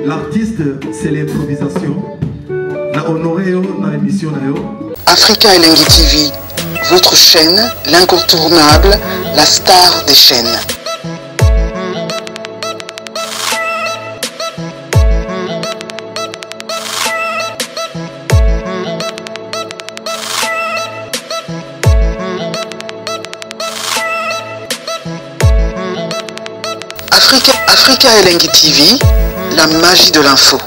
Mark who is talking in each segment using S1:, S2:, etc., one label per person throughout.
S1: L'artiste, c'est l'improvisation. Na honoré dans l'émission.
S2: Africa Elengi TV, votre chaîne, l'incontournable, la star des chaînes. Africa Elengi TV, la magie de l'info.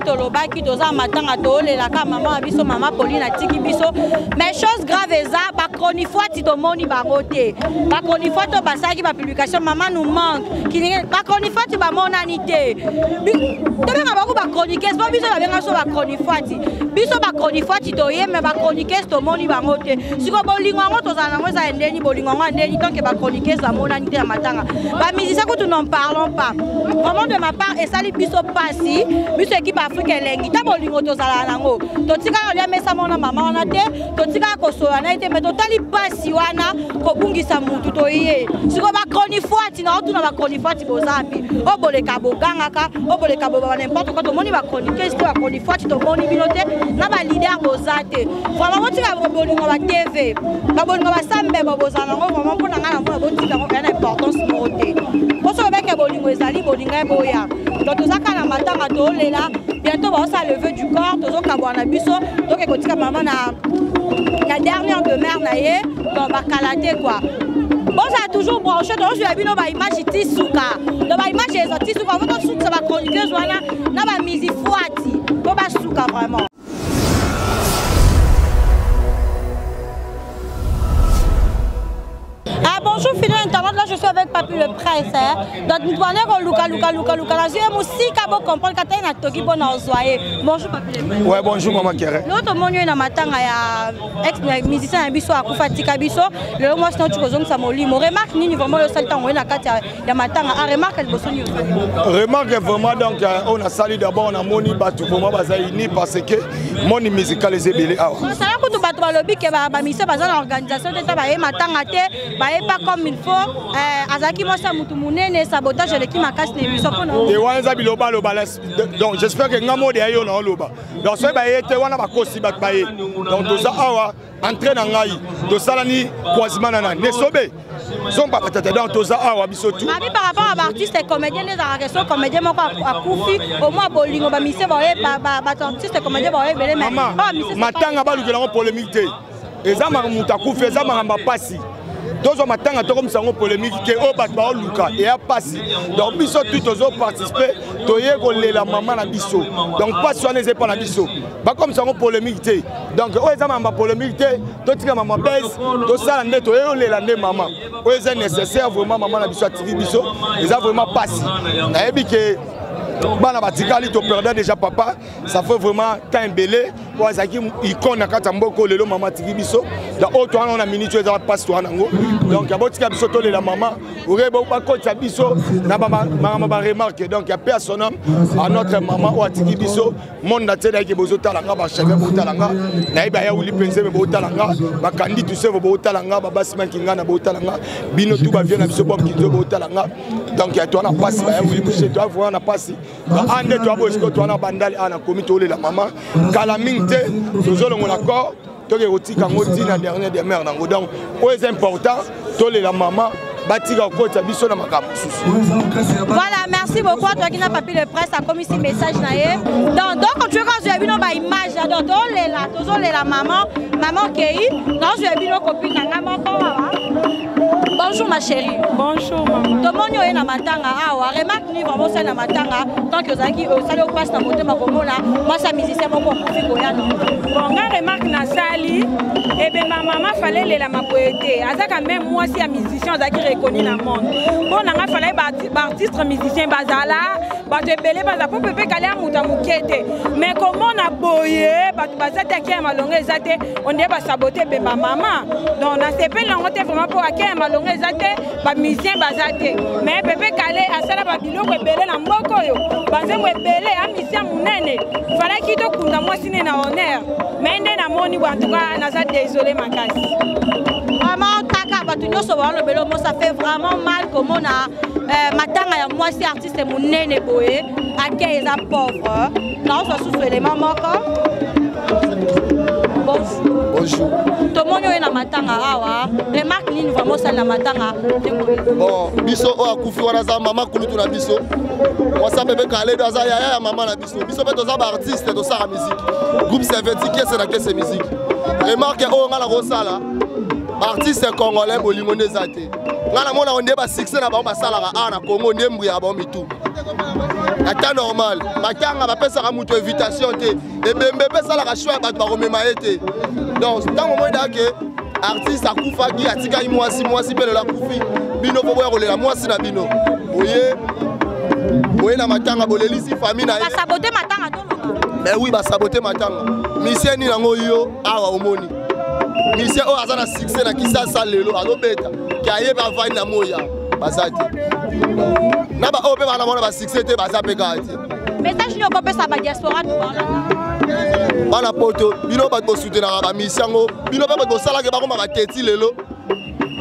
S3: Tolobaki toza matanga tolela ka maman biso maman Pauline tiki biso mais chose grave eza ba chronifois ti tomoni bango te ba chronifois to basaki ba publication maman nous manque ki ba chronifois ti ba monani te to benga ba ko ba chroniqueuse ba biso ba benga so ba chronifois ti to ye mais ba chroniqueuse to moni bango te siko bolingo ngo toza nango za ndeni bolingo ngo ndeni tant que ba chroniqueuse ba monani te matanga ba musiciens que nous n'en parlons pas vraiment de ma part et sali biso pasi biso équipe Africa Elengi ta bolingo tozala nango totika ya mesa mona mama wana te totika kosola na ite mais totali pasi wana kobungisa mutu to ye siko ba chronifois na otuna ba chronifois bozambi oboleka bogangaka oboleka boba n'importe quoi to moni ba chroniqueuse to ba chronifois to moni binote na ba leader bozate vraiment botika bolingo ba TV ba bolingo ba sambe bozala nango vraiment pour ngana mona botika ko na importance mote poso beke bolingo ezali bolinga boya donc tozaka na matanga tolela bientôt on va lever du corps tozo kabwana biso donc ekotika maman na la dernière demeure na ye donc ba kalaté quoi bon ça a toujours branché donc je vais bino ba image ti suka donc ba image ezoti suka votre suka ba chroniqueuse wana na ba musique foati to ba suka vraiment. Bonjour fidèle internaute, là je suis avec Papi le Prince. Donc nous allons Luka. Là je aussi kabo comprendre quand na toki bon ensoyer. Bonjour Papi le Prince.
S4: Ouais, bonjour maman Kéré.
S3: L'autre monyo na matanga ya ex musicien biso akufa tika biso. Le moi sinon tu kozong sa molimo. Remarque nini vraiment le sale temps na kati ya matanga. A remarque le bosonyo.
S4: Remarque vraiment donc on a sali d'abord on a moni batu vraiment bazaini parce que moni musical les ebele awa.
S3: Ça là ko to batu balobi ke ba mission bazana organisation te ba e matanga te ba e pas comme il faut azaki moi ça mutu munene sabotage de qui makasi ne biso pona
S4: et wanza biloba loba donc j'espère que ngamo de ayo na loba donc so ba yete wana ba kosi ba baye donc to ça awa entraîne ngai to salani croisement na ne sobe son pas peut-être donc to ça awa biso tout
S3: abi par rapport à artiste et comédien les artistes comédien moko akufi au moins bolingo ba mise ba artiste comédien ba belé mais
S4: matanga ba lukela ngo polémique te ezama mutu akufi ezama ngamba pasi tozo matanga to comme ça ngo polémique ke o bat ba luka et a passé donc biso tout tozo participer toye ko lela maman na biso donc pas soigner c'est pas na biso ba comme ça ngo polémique té donc o ezama ma polémique té to tika maman baisse to sala ndé toye o lela ndé maman o est nécessaire vraiment maman na biso atiri biso eza vraiment passé na yebi ke bana batikali to perdre déjà papa ça fait vraiment temps belé pour azaki icône na kata mboko lelo maman tiki biso donc toi on a minute ça passe toi nango donc ya botika biso to la maman aurait pas coach biso na ba remarque donc ya paix à son homme à notre maman ou atiki biso monde na tena ki bozo talanga ba chef bo talanga na iba ya uli penze bo talanga ba kandi tu se bo talanga ba basman kinga na bo talanga bino tout ba vient na biso bom kinzo bo talanga donc ya toi na passe ya uli chez toi voir na passe ba ande toi bo esko toi na bandali ana komito la maman kala mingte tozolongo l'accord to ke otika ngoti na dernier des mères nango donc c'est important to la maman batika kota biso na makambo susu.
S3: Voilà, merci beaucoup à toi qui n'a pas pu le presse à comme ici message naé. Donc tu quand je bino ba image donc to la maman Kei, non je bino copine na moko wa. Bonjour ma chérie.
S5: Bonjour maman.
S3: To monyo na matanga awa remarque ni vraiment ça na matanga tant que zaki ça le passe na moto makomona moi ça musicien moko kofi koya non.
S5: Bon nga remarque na sali et ben ma maman fallait la mapoété. Azaka même moi si un musicien zaki reconnu dans le monde. Bon nga fallait ba artiste musicien bazala ba te belé baza pour pepe kale amuta mukete. Mais comment on a boyé ba bazata ki malonga ezate on est ba saboter be ma maman. Donc na sepel na ngote vraiment pour akaya malonga ezate ba musicien bazate. Mais pepe kale asala ba biloko ebele na mboko yo. Bazemwe ebele a musicien munene. Fallait ki to kunda moi sine na honneur. Mais ndena moni en tout cas na za désolé makasi.
S3: Vraiment taka batu nyoso ba lo belo mo ça fait vraiment mal comme on a matanga ya moi si artiste munene boye akaya za pauvre. Non ça sous élément moko.
S6: Bonjour.
S3: Tout le monde est dans matanga awa. Remarque ni vraiment ça na matanga.
S6: Bon, biso o akufi wana za mama kulutu na biso. Moi ça bébé calé dans za ya maman na biso. Biso beto za ba artiste to sa musique. Groupe Serveti qui c'est na que c'est musique. Remarque o ngala ko sala. Artiste congolais bolingo nezate. Ngala mona on débat succès na ba sala ka na Congo ndembu ya ba mitu. Ata normal. Makanga ba pesa ka mutu invitation te. Et bembe pesa la ka choix ba ba komema ete. Donc dans moment d'ake artiste akufa ki atika mwasi pele la kufi bino po boya kolela mwasi na bino oye na matanga bolelisi famille na
S3: ba saboter matanga to.
S6: Mais oui ba saboter matanga mission ni nango yo awa omoni mission o azana succès na kisasa lelo azobeta ki ayeba vani na moya bazati na ba ope bana bona ba succès te bazape kati
S3: message ni okopesa ba diaspora to
S6: bana poto bino ba soutenir ba mission ngo bino ba sala ke ba ko ba teti lelo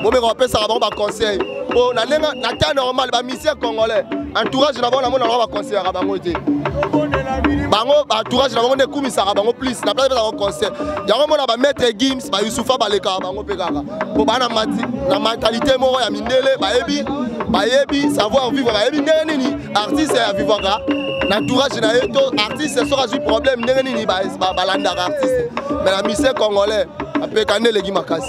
S6: bo me ko pesa ba conseil bo na lenga na temps normal ba mission congolais entourage na bona mona ba conseil ba ngote bango ba entourage na bango ne kumisa bango plus na place ba conseil yango mona ba maître Gims ba Yusufa baleka bango pe kaka bo bana mati na mentalité moko ya mindele ba yebi savoir vivre ba yebi nini artiste ya vivre ka l'entourage na yeto artiste sera du problème ndenge ni ba balanda artiste mais la musique congolais après kane legi makasi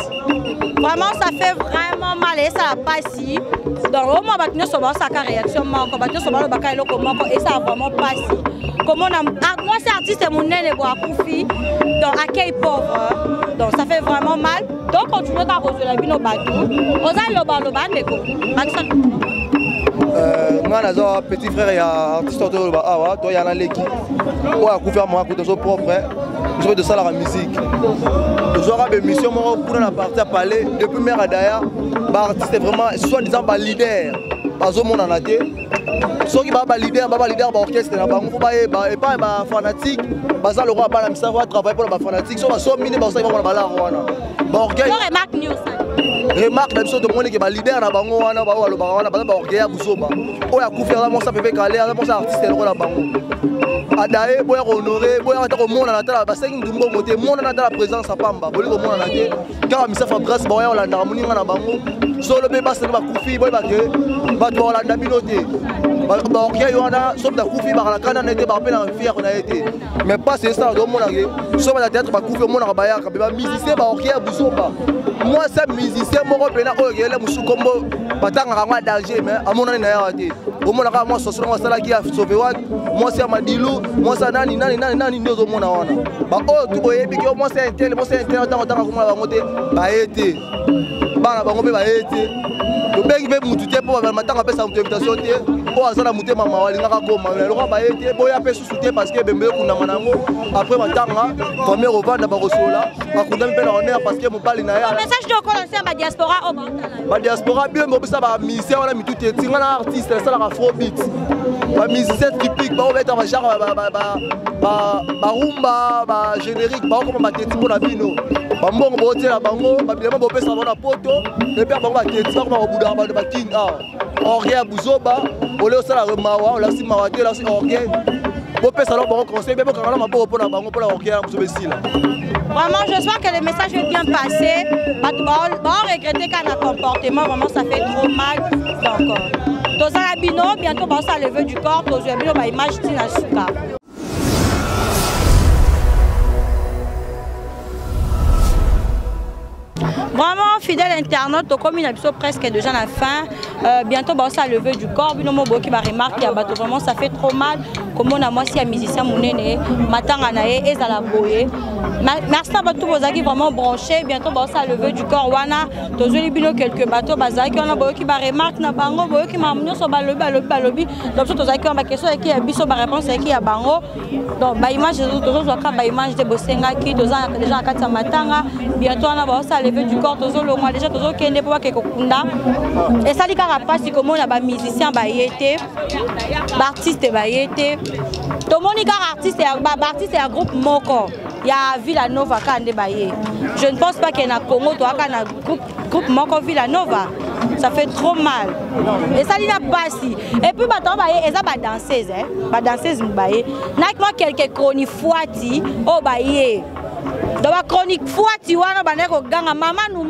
S3: vraiment ça fait vraiment mal et ça pas si donc au moins batno so ba sa réaction moko batno so ba lo baka eloko moko et ça vraiment pas si comment on moi c'est artiste munene bo akufi donc accueil pauvre donc ça fait vraiment mal donc continuer à cause de la bino batou oza loba ndeko Maxon
S7: moi nazo petit frère ya artiste to ba awa to ya na leki o akufa mo akuto so propre je veux de ça la musique je aura des missions pour la partie à parler depuis mère daya ba artiste vraiment soit disant ba leader bazo mona na te so ki ba leader ba orchestre na bango ba et pas ba fanatique baza le roi ba la misa va travailler pour ba fanatique so ba so mine ba so ba la wana ba orgueil
S3: remarque news
S7: remarque la biso de monde que ba leader na bango wana ba lo ba wana ba orgueil ya busoba o ya kufera mo sa pepe calé mo sa artiste le na bango adaye boya honorer boya ta ko mona na ta ba sengi ndumbo moté mona na ta la présence à pamba boli ko mona na te car misa Fabrice boya olanda moninga na bango solo be ba se ba kufi boy ba ke ba to olanda binoté ba orgueil wana so da kufi ba la kana na te ba pe na fier na été mais pas c'est ça do mona ke so ba théâtre ba kufi mona ba ya ka ba musicien ba orgueil busoba moi c'est musicien moko pena o yele musukombo batanga ngwa danger mais amona na ya te o mona ka moi sosoro ngwa sala ki a sauver wa moi c'est Madilu moi ça nani nyozo mona wana ba o tu boyebi ke moi c'est intel tanga kuma ba ngote ba été bana bango be ba été to bengi be mutu te po ba matanga pesa invitation te oyo aza na motema mawa alingaka koma eloko baye te boya mpe susu te parce que ebembe ekundama nango après batanga famille kovanda bakosola bakundami mpe na honneur parce que mobali na ye
S3: message to kolancer ba diaspora
S7: badiaspora bien bobisa bamusicien wana mitu te tinga na artiste esalaka afrobeat bamusicien typique baobeta bagenre barumba bagénérique baokoma bateti mpo na bino bambongo bootela bango babilema bopesa bango na poto epe bango bateti bakoma kobudaka bato baking orgue ya buzoba ole osala mawa olasi mawa te olasi orgue bopesa bango bango conseil mpe bokanga na maboko mpo na bango mpo na orgue ya buzoba esila.
S3: Vraiment, j'espère que le message est bien passé. On regretter qu'un comportement, vraiment, ça fait trop mal. Donc, dans un bino, bientôt, on va lever du corps. Dans un bino, on va imaginer la souka. Vraiment, fidèle internaute, comme il a presque déjà la fin. Bientôt, on va lever du corps. Bino, moi, qui va remarquer, vraiment, ça fait trop mal. Comme on a moi, si un musicien, mon aîné, matanganae, et à la boye. Merci à tous vos amis vraiment branchés. Bientôt, on va lever du corps. Wana, tous les bino quelques bateaux, bazaki, on a boye qui va remarquer, na bango, boye qui m'a amené sur balobi. Donc, tous les amis, question qui a biso, ma réponse est qui a bango. Donc, bah image, tous les autres, bah image de Bosenga qui, tous les gens à Katsa Matanga. Bientôt, on va lever du corps, tous les autres, déjà, tous les autres qui ne peuvent pas kunda. Et ça, les gars, pas si comme on a ba musicien, ba yété, artiste, ba yété. Tout le monde est un groupe Moko. Il y a Villanova qui est. Je ne pense pas qu'il y ait un Congo, il y a un groupe Moko Villanova. Ça fait trop mal. Et ça n'a pas si. Et puis, il y a des danseuses. Des danseuses, il y a quelques chroniques fouati. Oh, baye. Dans la chronique fouati, maman nous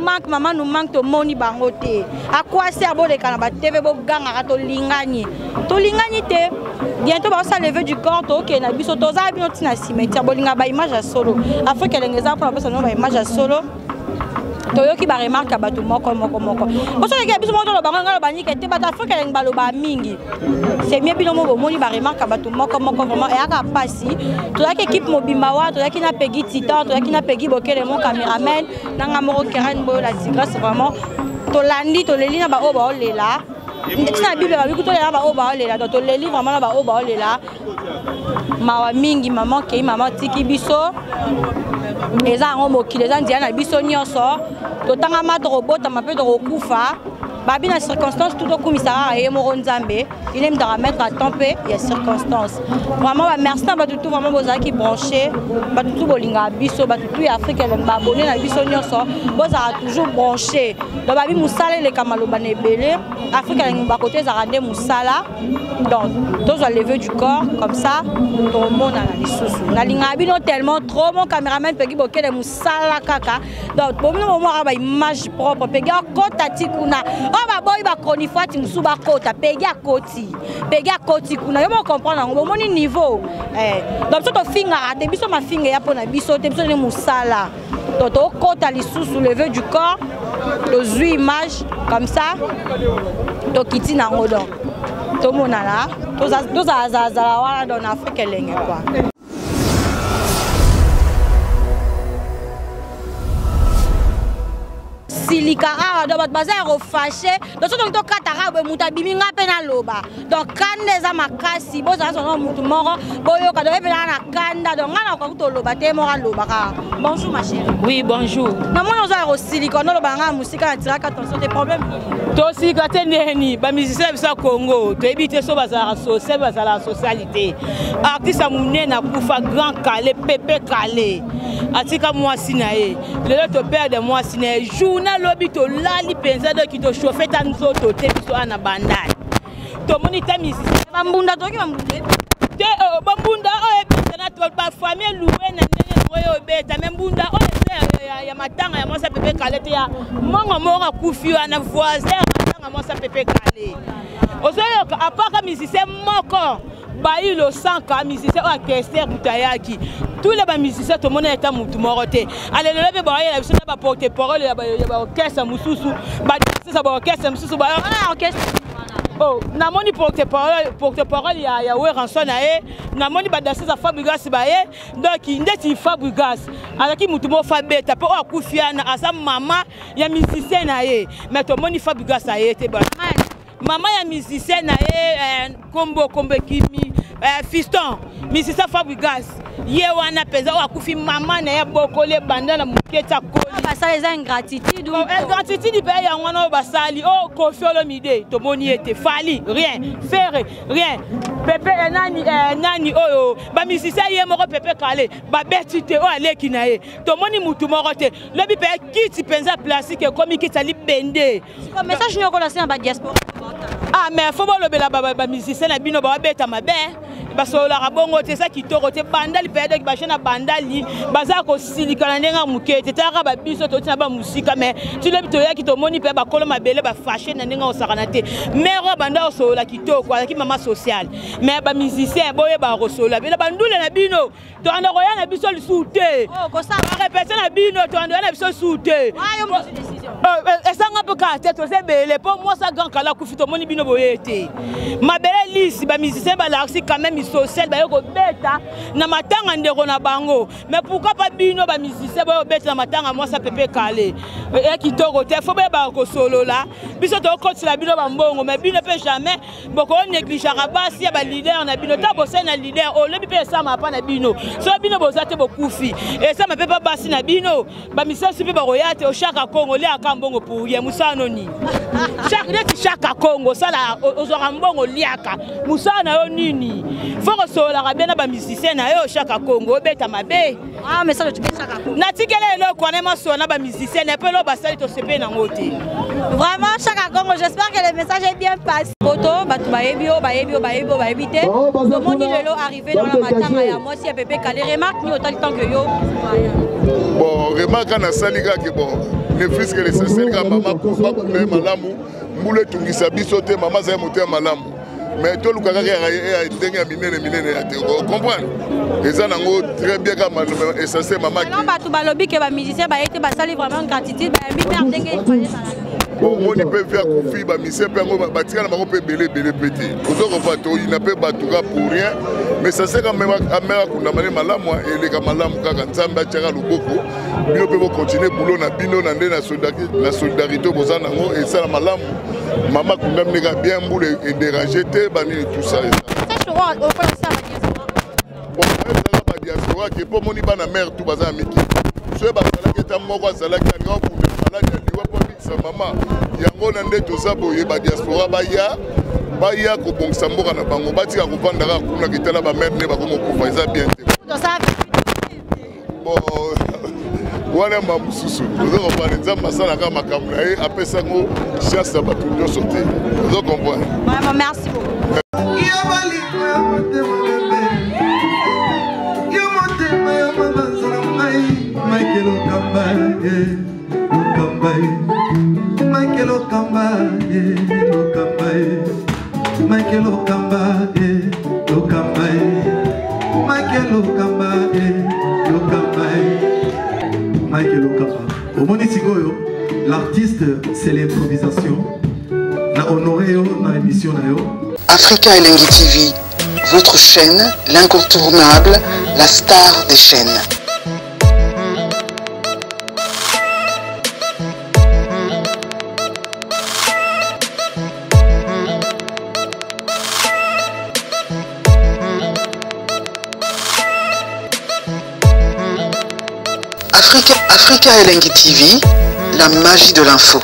S3: manque, to moni bangote. À quoi sert bon les canabas TV, ganga, to lingani. To lingani te. Bientôt, on va lever du corps, ok, na biso toza bino tina cimetière, bolinga ba image à solo. Afrique les exemples, on peut s'en image à solo. Toyoki ba remarque à bato moko. Parce que les biso moto lo banga bani kete ba Afrique les baloba mingi. C'est mieux bino mo moni ba remarque à bato moko vraiment et aka pasi. Toza ki équipe mobimbawa, toza ki na Peggy Titan, toza ki na Peggy Bokele mon caméraman, nanga moro Karen Boyo la tigresse vraiment. Tolandi toleli na ba oba olela. Tina Bible va bikuto lela ba oba olela, donc toleli vraiment na ba oba olela. Mawa mingi maman kei maman tiki biso. Eza ngo mokile eza ndia na biso nyonso. Totanga mato robota mape de rokufa. Babi na circonstance tout au commissariat et moro nzambe. Il aime de remettre à temper il y a circonstance. Vraiment merci à tout vraiment bozaki qui branché. Ba tout bolinga biso ba tout Afrique elle ba abonné na biso nyonso. Boza toujours branché. Donc babi musala les kamalo banebele. Afrique elle ba côté za rande musala. Donc tous on lever du corps comme ça tout le monde a les sous. Na linga bino tellement trop mon caméraman Peggy Bokele musala kaka. Donc pour nous moment ba image propre Peggy kota tikuna. Oh ba boy ba konifati musuba kota Peggy koti kuna yo mo comprendre ngo moni niveau donc to finga ate biso ma finga ya pona biso te biso ne musala donc to kota lisusu lever du corps to zui image comme ça to kiti na ngodo to mona là to za wala dans Afrique lenge quoi. Silika donc bazar au fâché donc so donc katara be muta biminga pena loba donc kande za makasi boza so mutu moro boyo ka do pena na kanda donc ngana ko to loba te mora loba ka. Bonjour ma chérie. Oui bonjour. Na mona za au silika no loba nga musika na tiraka attention des problèmes to silika te neni ba musicien bisa Congo to ebite so bazara social bazala socialité artiste munene na kufa grand calé pépé calé atika moi sinae le to père de moi sinae journal lobi to lali penza do ki to chauffer tan so to te biso ana bandai to monita misi bambunda to ki bambunda te bambunda o e na to ba famille loué na nene ngoyo beta membunda o ya matanga ya mosa pepe kalete ya mongo mora kufi na voisin matanga mosa pepe kale ozoyo apaka musicien moko bayi lo sanka musicien o orchestre butayaki tous les musiciens tout le monde est à mutu moroté allez le ba ya biso na ba porte parole ya ba orchestre mususu ba ça ba orchestre mususu ba orchestre oh na moni porte parole ya we ranson na e na moni ba danser za Fabregas ba e donc ndeti Fabregas alaki mutu mo fabeta po akufiana asa mama ya musicien na e mais to moni Fabregas a été ba
S5: maman ya musicien na kombo kimi fiston musicien Fabrigas ye wana penza o akufi mama na ya bokole banda na muketa koli
S3: basali za ingratitude
S5: ingratitude pe ya ngwana basali o Koffi Olomide to moni ete fali rien faire rien pepe nani oyo ba musicien ye moko pepe kale ba betite o aleki na ye to moni mutu moko te lobi pe kiti penza plastique komi kitali bende
S3: message nyoko la na ba diaspora
S5: ah mais faut ba lobela ba musicien na bino ba beta mabe basola rabongo te sa kitoko te bandali pede ki bachena bandali baza ko silikana ndenga mukete taka ba biso to tina ba musika mais tu lebi to yaki to moni pe ba kolo mabele ba fashe na ndenga osakana te mero banda osola kitoko ala ki mama social mais ba musicien boye ba rosola bela bandule na bino to anda ko yana biso lisute
S3: oh ko sa
S5: répéter na bino to anda na biso sute
S3: ayo mo décision
S5: esanga pe ka te to se bele po moi sa grand kala ku fito moni bino boyete mabele lisi ba musicien ba larsi quand même social ba yoko beta na matanga ndeko na bango mais pourquoi pas bino ba musicien ba beta na matanga moi ça pepe kale e kitoko te faut ba ko solo là biso to ko tsila bino ba mbongo mais bino pe jamais boko négliger basi ya ba leader na bino ta bosse na leader o lebi pe ça ma pa na bino so bino bozate bokufi et ça ma pe pas basi na bino ba musicien supe ba royate o chaka Congo le aka mbongo pour ye musano ni chaka Congo ça la ozora mbongo liaka musana yo nini faut que sola rabena ba musicien na yo chaka Congo beta mabe
S3: ah mais ça le chaka Congo
S5: na tikele lo kwana masona ba musicien na pe lo basali to sepe na ngoti
S3: vraiment chaka Congo j'espère que le message est bien passé photo batu bayebi te to moni lelo arrivé dans la matanga ya moi si pepe kale remarque ni autant temps que yo
S8: bon remarque na salika ke bon ne fils que les salika mama ko ba ko malamu mbule tungisa biso te mama za moto malamu mais tout le cas est dingue à minene comprendre et ça nango très bien comme et ça c'est maman
S3: non ba tout balobi que ba musicien ba été ba sali vraiment gratitude ba invité ndenge il fallait
S8: bon on peut faire Koffi ba musicien pe ngo batika na mako pe belé petit ozo ko pato il n'a pas batuka pour rien mais ça c'est quand même amera kuna mane malamu et les malamu kaka nzamba tchaka luboko bino pe continuer boulot na bino na ndé na solidarité bozana ngo et ça la malamu maman kunda mneka bien boule et déranger bani tout ça
S3: ça on peut ça
S8: bon ça ba diaspora qui pour moni bana mère tout baza miki so ba sala ke ta moko sala ke ngo pour malade liwa pour sa maman yango na nde to sa boye ba diaspora ba ya ko bongisa mboka na bango batika ko pandaka kuna kitala ba mère ne ba ko kufa ça bien bon wana mamususu ozo comprendre nzamba sala ka makambo na ye apesa ngo chance ba tout nyo sauter ozo comprendre
S3: vraiment merci beaucoup
S1: l'artiste c'est l'improvisation. Na honoré dans l'émission
S2: Africa Elengi TV, votre chaîne, l'incontournable, la star des chaînes. Africa Elengi TV, la magie de l'info.